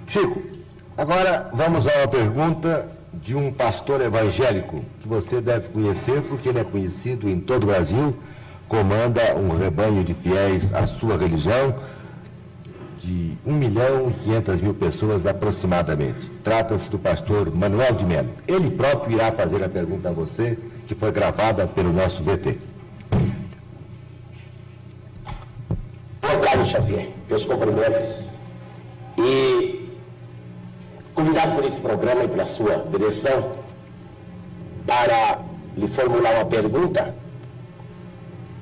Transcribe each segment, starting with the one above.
Chico, agora vamos a uma pergunta de um pastor evangélico que você deve conhecer porque ele é conhecido em todo o Brasil, comanda um rebanho de fiéis à sua religião de 1.500.000 pessoas aproximadamente. Trata-se do pastor Manuel de Melo. Ele próprio irá fazer a pergunta a você, que foi gravada pelo nosso VT. Meu caro Xavier, meus cumprimentos. E convidado por esse programa e pela sua direção para lhe formular uma pergunta,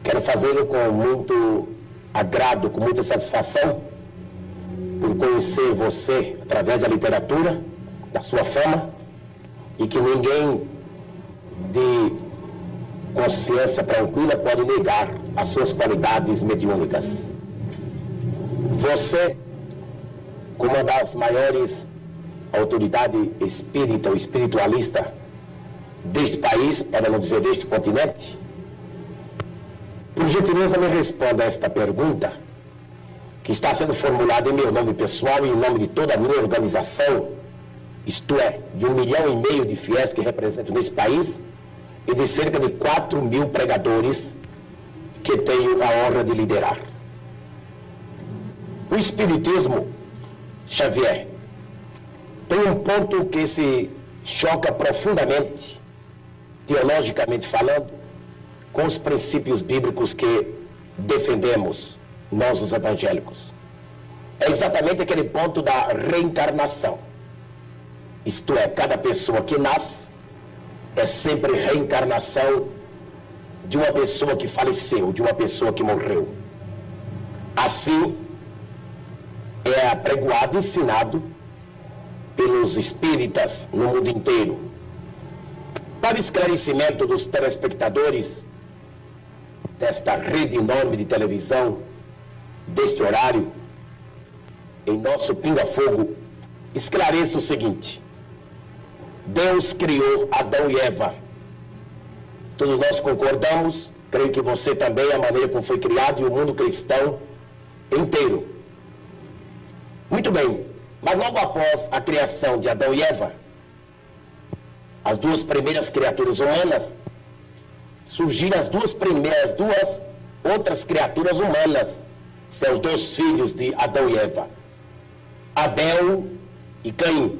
quero fazê-lo com muito agrado, com muita satisfação, por conhecer você através da literatura, da sua fama, e que ninguém de consciência tranquila pode negar as suas qualidades mediúnicas. Você, como uma das maiores autoridades espírita ou espiritualista deste país, para não dizer deste continente, por gentileza me responda a esta pergunta, que está sendo formulada em meu nome pessoal e em nome de toda a minha organização, isto é, de 1,5 milhão de fiéis que representam nesse país e de cerca de 4.000 pregadores que tenho a honra de liderar. O Espiritismo, Xavier, tem um ponto que se choca profundamente, teologicamente falando, com os princípios bíblicos que defendemos nós, os evangélicos. É exatamente aquele ponto da reencarnação. Isto é, cada pessoa que nasce é sempre reencarnação de uma pessoa que faleceu, de uma pessoa que morreu. Assim, é apregoado e ensinado pelos espíritas no mundo inteiro. Para esclarecimento dos telespectadores desta rede enorme de televisão, deste horário, em nosso pinga-fogo, esclareça o seguinte: Deus criou Adão e Eva. Todos nós concordamos, creio que você também, a maneira como foi criado e o mundo cristão inteiro. Muito bem, mas logo após a criação de Adão e Eva, as duas primeiras criaturas humanas, surgiram as duas outras criaturas humanas. São os dois filhos de Adão e Eva, Abel e Caim.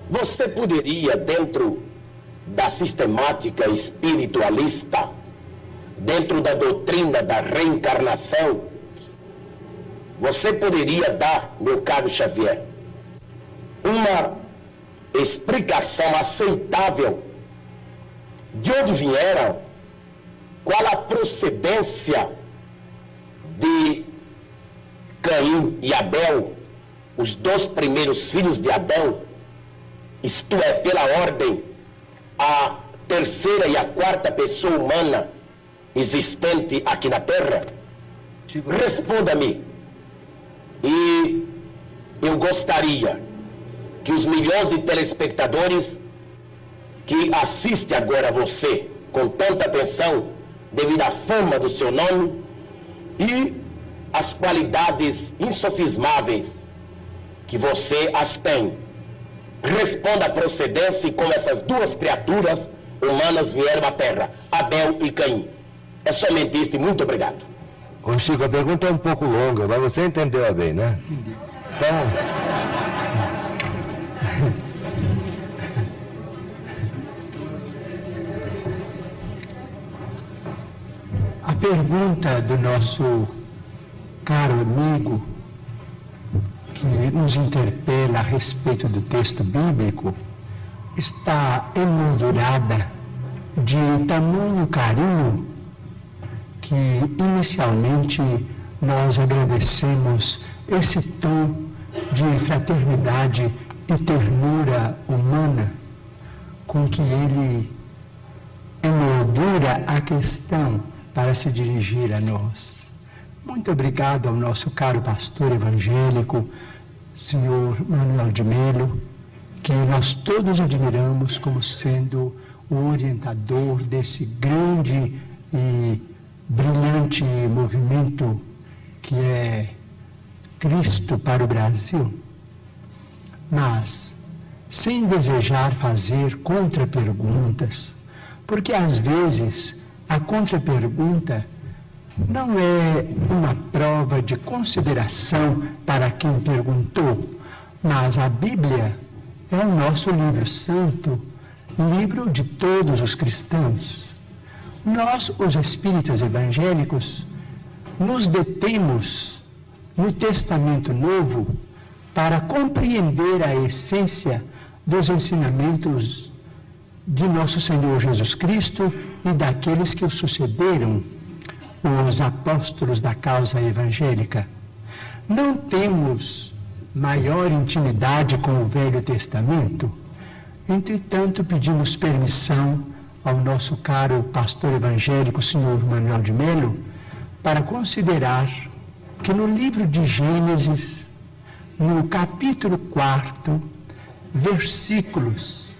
Você poderia, dentro da sistemática espiritualista, dentro da doutrina da reencarnação, você poderia dar, meu caro Xavier, uma explicação aceitável de onde vieram, qual a procedência de Caim e Abel, os dois primeiros filhos de Adão, isto é, pela ordem, a terceira e a quarta pessoa humana existente aqui na Terra? Responda-me. E eu gostaria que os milhões de telespectadores que assistem agora a você com tanta atenção, devido à fama do seu nome e as qualidades insofismáveis que você as tem, responda a procedência e como essas duas criaturas humanas vieram à Terra, Abel e Caim. É somente isto e muito obrigado. Ô Chico, a pergunta é um pouco longa, mas você entendeu bem, né? Entendi. Então... A pergunta do nosso caro amigo, que nos interpela a respeito do texto bíblico, está emoldurada de tamanho carinho que inicialmente nós agradecemos esse tom de fraternidade e ternura humana com que ele emoldura a questão para se dirigir a nós. Muito obrigado ao nosso caro pastor evangélico, senhor Manuel de Melo, que nós todos admiramos como sendo o orientador desse grande e brilhante movimento que é Cristo para o Brasil. mas sem desejar fazer contraperguntas, porque às vezes a contrapergunta não é uma prova de consideração para quem perguntou, mas a Bíblia é o nosso livro santo, livro de todos os cristãos. Nós, os espíritas evangélicos, nos detemos no Testamento Novo para compreender a essência dos ensinamentos de nosso Senhor Jesus Cristo e daqueles que o sucederam, os apóstolos da causa evangélica. Não temos maior intimidade com o Velho Testamento, entretanto pedimos permissão ao nosso caro pastor evangélico, senhor Manuel de Melo, para considerar que no livro de Gênesis, no capítulo 4, versículos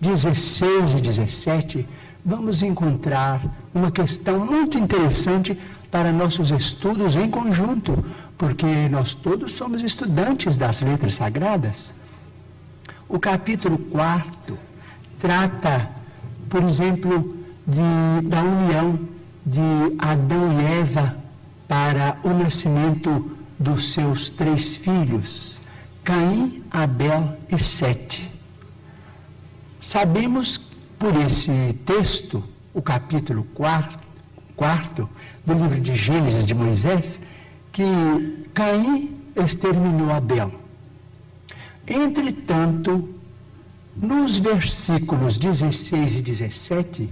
16 e 17, vamos encontrar uma questão muito interessante para nossos estudos em conjunto, porque nós todos somos estudantes das letras sagradas. O capítulo 4 trata, por exemplo, da união de Adão e Eva para o nascimento dos seus 3 filhos, Caim, Abel e Sete. Sabemos por esse texto, o capítulo 4 do livro de Gênesis de Moisés, que Caim exterminou Abel. Entretanto, nos versículos 16 e 17,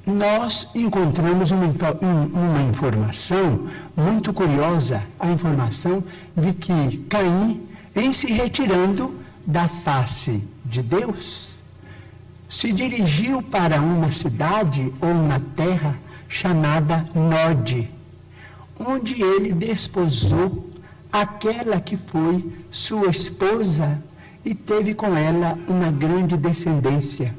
nós encontramos uma informação muito curiosa, a informação de que Caim, em se retirando da face de Deus, se dirigiu para uma cidade ou uma terra chamada Nod, onde ele desposou aquela que foi sua esposa e teve com ela uma grande descendência.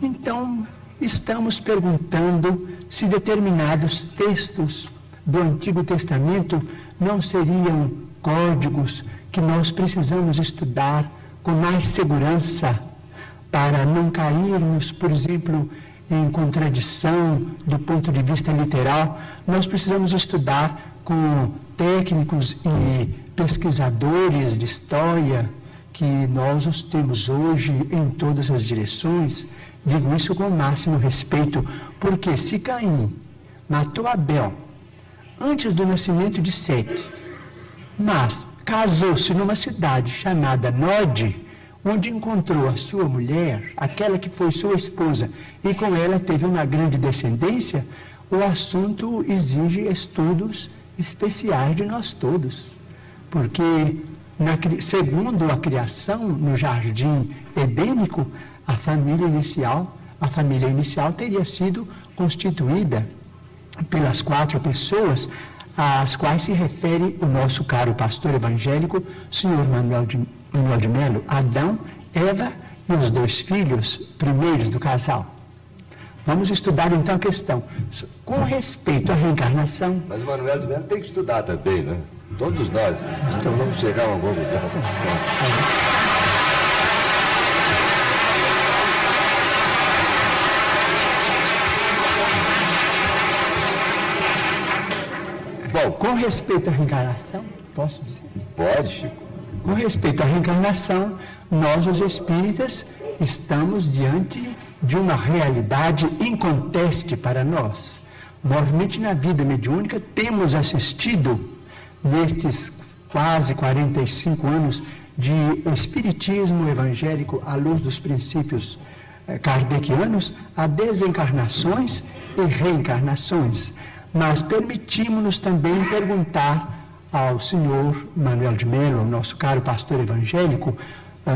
Então, estamos perguntando se determinados textos do Antigo Testamento não seriam códigos que nós precisamos estudar com mais segurança para não cairmos, por exemplo, em contradição do ponto de vista literal. Nós precisamos estudar com técnicos e pesquisadores de história, que nós os temos hoje em todas as direções. Digo isso com o máximo respeito, porque se Caim matou Abel antes do nascimento de Sete, mas casou-se numa cidade chamada Nod, onde encontrou a sua mulher, aquela que foi sua esposa, e com ela teve uma grande descendência, o assunto exige estudos especiais de nós todos. Porque, segundo a criação no jardim edênico, a família inicial teria sido constituída pelas 4 pessoas às quais se refere o nosso caro pastor evangélico, senhor Manuel de Melo: Adão, Eva e os 2 filhos primeiros do casal. Vamos estudar então a questão com respeito à reencarnação. Mas o Manuel de Melo tem que estudar também, né? Todos nós. Então vamos chegar a uma conclusão. Bom, com respeito à reencarnação, posso dizer? Pode, Chico. Com respeito à reencarnação, nós, os espíritas, estamos diante de uma realidade inconteste para nós. Normalmente, na vida mediúnica, temos assistido, nestes quase 45 anos de espiritismo evangélico à luz dos princípios kardecianos, a desencarnações e reencarnações. Mas permitimos-nos também perguntar ao senhor Manuel de Melo, nosso caro pastor evangélico,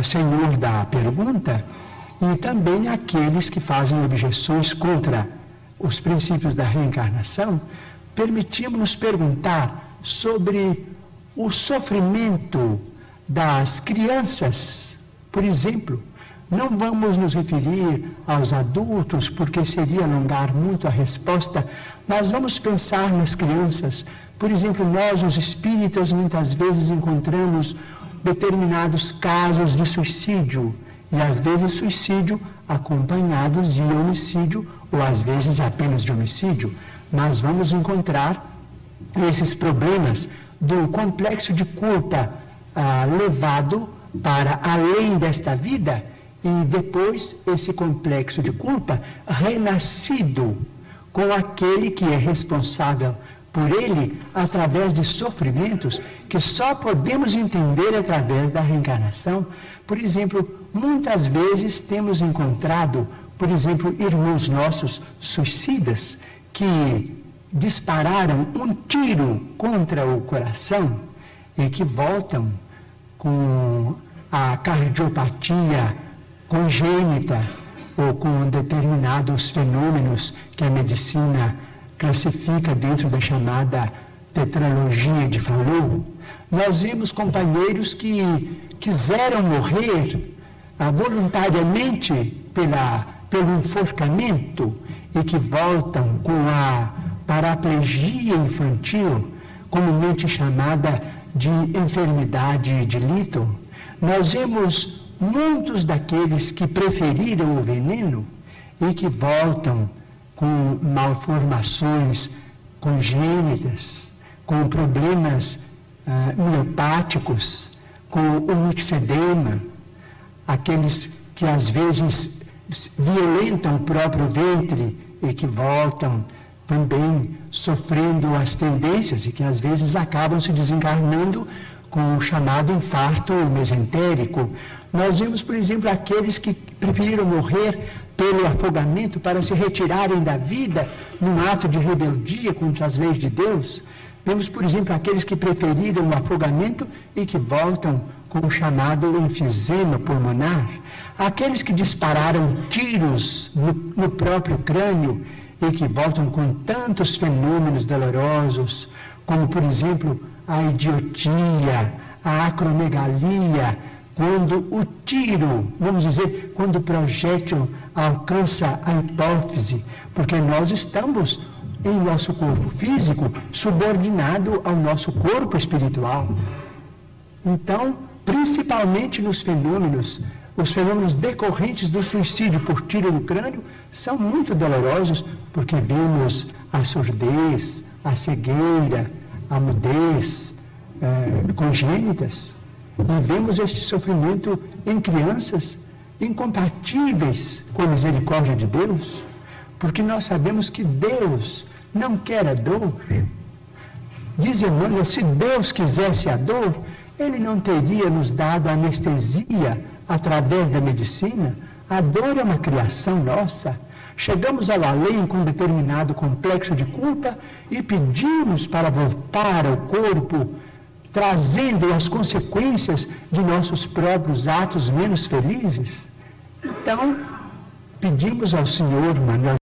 senhor da pergunta, e também àqueles que fazem objeções contra os princípios da reencarnação, permitimos-nos perguntar sobre o sofrimento das crianças. Por exemplo, não vamos nos referir aos adultos, porque seria alongar muito a resposta, mas vamos pensar nas crianças. Por exemplo, nós, os espíritas, muitas vezes encontramos determinados casos de suicídio, e às vezes suicídio acompanhados de homicídio, ou às vezes apenas de homicídio. Nós vamos encontrar esses problemas do complexo de culpa levado para além desta vida, e depois esse complexo de culpa renascido com aquele que é responsável por ele através de sofrimentos que só podemos entender através da reencarnação. Por exemplo, muitas vezes temos encontrado, por exemplo, irmãos nossos suicidas que dispararam um tiro contra o coração e que voltam com a cardiopatia congênita ou com determinados fenômenos que a medicina classifica dentro da chamada tetralogia de Fallot. Nós vimos companheiros que quiseram morrer voluntariamente pelo enforcamento e que voltam com a paraplegia infantil, comumente chamada de enfermidade de Lytton. Nós vemos muitos daqueles que preferiram o veneno e que voltam com malformações congênitas, com problemas miopáticos, com o mixedema, aqueles que às vezes violentam o próprio ventre e que voltam também sofrendo as tendências e que às vezes acabam se desencarnando com o chamado infarto mesentérico. Nós vemos, por exemplo, aqueles que preferiram morrer pelo afogamento para se retirarem da vida num ato de rebeldia contra as leis de Deus. Vemos, por exemplo, aqueles que preferiram o afogamento e que voltam com o chamado enfisema pulmonar. Aqueles que dispararam tiros no próprio crânio e que voltam com tantos fenômenos dolorosos, como, por exemplo, a idiotia, a acromegalia, quando o tiro, vamos dizer, quando o projétil alcança a hipófise, porque nós estamos em nosso corpo físico subordinado ao nosso corpo espiritual. Então, principalmente nos fenômenos, os fenômenos decorrentes do suicídio por tiro no crânio são muito dolorosos, porque vemos a surdez, a cegueira, a mudez congênitas, e vemos este sofrimento em crianças incompatíveis com a misericórdia de Deus, porque nós sabemos que Deus não quer a dor. Diz Emmanuel, se Deus quisesse a dor, Ele não teria nos dado anestesia através da medicina. A dor é uma criação nossa. Chegamos ao além com determinado complexo de culpa e pedimos para voltar ao corpo, trazendo as consequências de nossos próprios atos menos felizes. Então, pedimos ao Senhor, Manuel